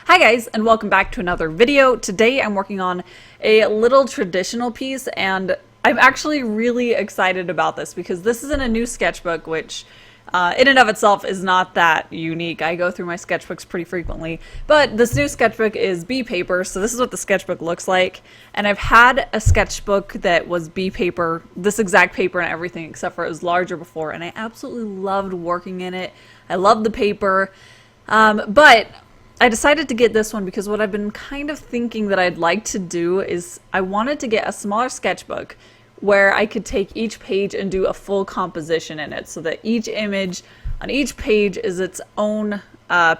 Hi guys, and welcome back to another video. Today I'm working on a little traditional piece, and I'm actually really excited about this because this is in a new sketchbook, which in and of itself is not that unique. I go through my sketchbooks pretty frequently, but this new sketchbook is B paper, so this is what the sketchbook looks like. And I've had a sketchbook that was B paper, this exact paper and everything, except for it was larger before, and I absolutely loved working in it. I love the paper, but I decided to get this one because what I've been kind of thinking that I'd like to do is I wanted to get a smaller sketchbook where I could take each page and do a full composition in it so that each image on each page is its own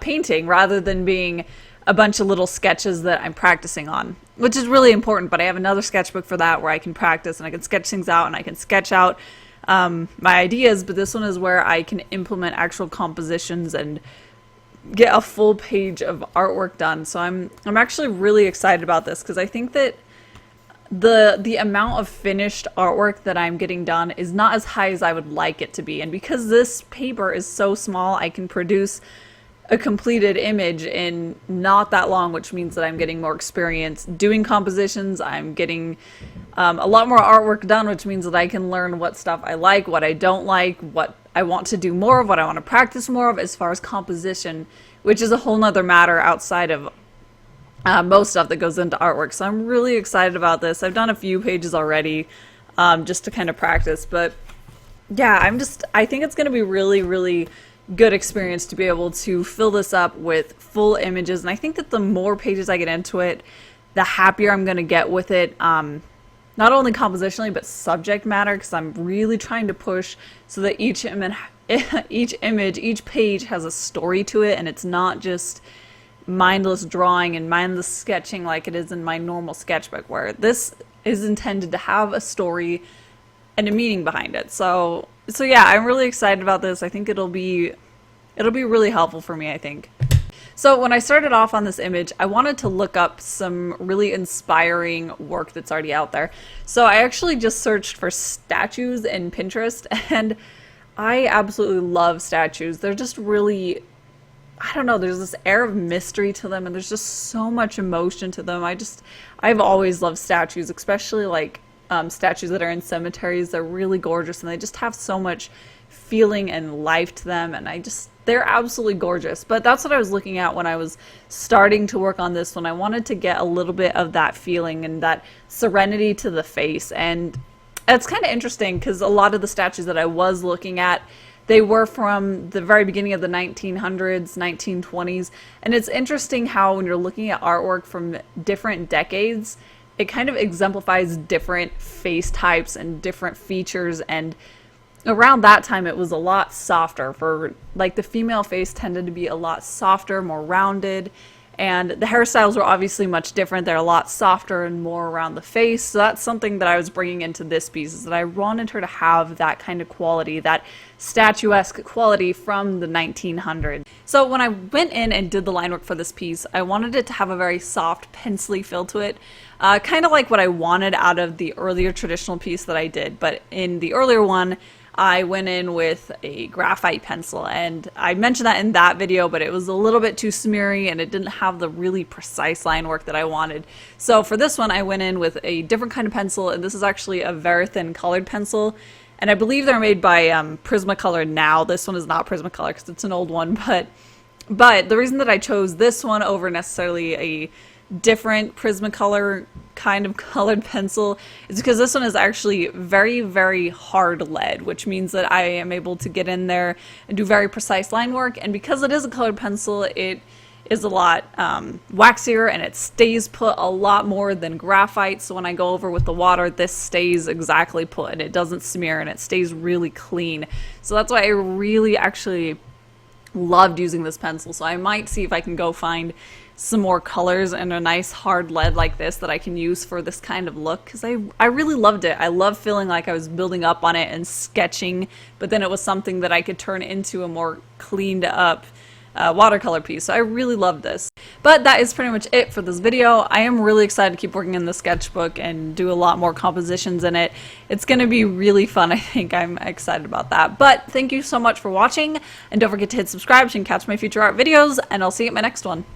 painting rather than being a bunch of little sketches that I'm practicing on, which is really important. But I have another sketchbook for that where I can practice and I can sketch things out and I can sketch out my ideas, but this one is where I can implement actual compositions and get a full page of artwork done. So I'm actually really excited about this because I think that the amount of finished artwork that I'm getting done is not as high as I would like it to be. And because this paper is so small, I can produce a completed image in not that long, which means that I'm getting more experience doing compositions. I'm getting a lot more artwork done, which means that I can learn what stuff I like, what I don't like, what I want to do more of, what I want to practice more of as far as composition, which is a whole nother matter outside of most stuff that goes into artwork. So I'm really excited about this. I've done a few pages already just to kind of practice, but yeah, I think it's going to be really, really good experience to be able to fill this up with full images. And I think that the more pages I get into it, the happier I'm going to get with it. Not only compositionally, but subject matter, because I'm really trying to push so that each image, each page has a story to it, and it's not just mindless drawing and mindless sketching like it is in my normal sketchbook, where this is intended to have a story and a meaning behind it. So yeah, I'm really excited about this. I think it'll be really helpful for me, I think. So when I started off on this image, I wanted to look up some really inspiring work that's already out there. So I actually just searched for statues in Pinterest, and I absolutely love statues. They're just really, I don't know, there's this air of mystery to them, and there's just so much emotion to them. I've always loved statues, especially like statues that are in cemeteries. They're really gorgeous, and they just have so much feeling and life to them, and they're absolutely gorgeous. But that's what I was looking at when I was starting to work on this one. I wanted to get a little bit of that feeling and that serenity to the face. And it's kind of interesting because a lot of the statues that I was looking at, they were from the very beginning of the 1900s, 1920s. And it's interesting how when you're looking at artwork from different decades, it kind of exemplifies different face types and different features. And around that time, it was a lot softer. For like the female face tended to be a lot softer, more rounded, and the hairstyles were obviously much different. They're a lot softer and more around the face. So that's something that I was bringing into this piece, is that I wanted her to have that kind of quality, that statuesque quality from the 1900s. So when I went in and did the line work for this piece, I wanted it to have a very soft, pencil-y feel to it, kind of like what I wanted out of the earlier traditional piece that I did. But in the earlier one, I went in with a graphite pencil, and I mentioned that in that video, but it was a little bit too smeary and it didn't have the really precise line work that I wanted. So for this one, I went in with a different kind of pencil, and this is actually a very thin colored pencil, and I believe they're made by Prismacolor now. This one is not Prismacolor because it's an old one, but the reason that I chose this one over necessarily a different Prismacolor kind of colored pencil is because this one is actually very, very hard lead, which means that I am able to get in there and do very precise line work. And because it is a colored pencil, it is a lot waxier, and it stays put a lot more than graphite. So when I go over with the water, this stays exactly put, and it doesn't smear, and it stays really clean. So that's why I really actually loved using this pencil. So I might see if I can go find some more colors and a nice hard lead like this that I can use for this kind of look, because I really loved it. I love feeling like I was building up on it and sketching, but then it was something that I could turn into a more cleaned up watercolor piece. So I really loved this. But that is pretty much it for this video. I am really excited to keep working in the sketchbook and do a lot more compositions in it. It's going to be really fun. I think I'm excited about that. But thank you so much for watching, and don't forget to hit subscribe so you can catch my future art videos, and I'll see you at my next one.